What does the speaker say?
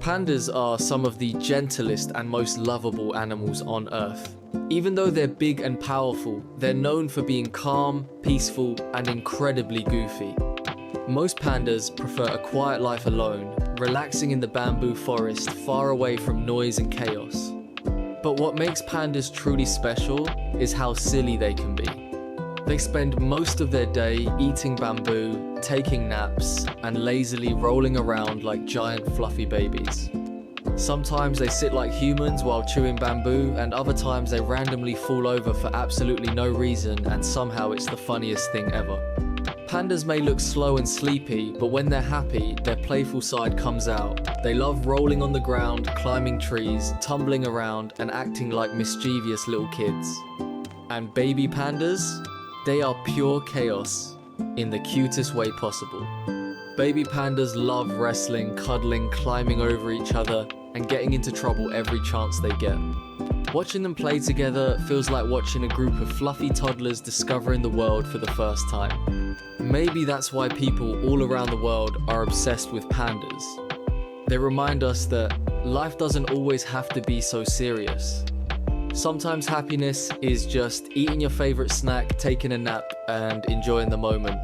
Pandas are some of the gentlest and most lovable animals on Earth. Even though they're big and powerful, they're known for being calm, peaceful, and incredibly goofy. Most pandas prefer a quiet life alone, relaxing in the bamboo forest far away from noise and chaos. But what makes pandas truly special is how silly they can be. They spend most of their day eating bamboo, taking naps, and lazily rolling around like giant fluffy babies. Sometimes they sit like humans while chewing bamboo, and other times they randomly fall over for absolutely no reason, and somehow it's the funniest thing ever. Pandas may look slow and sleepy, but when they're happy, their playful side comes out. They love rolling on the ground, climbing trees, tumbling around, and acting like mischievous little kids. And baby pandas? They are pure chaos in the cutest way possible. Baby pandas love wrestling, cuddling, climbing over each other, and getting into trouble every chance they get. Watching them play together feels like watching a group of fluffy toddlers discovering the world for the first time. Maybe that's why people all around the world are obsessed with pandas. They remind us that life doesn't always have to be so serious. Sometimes happiness is just eating your favorite snack, taking a nap, and enjoying the moment.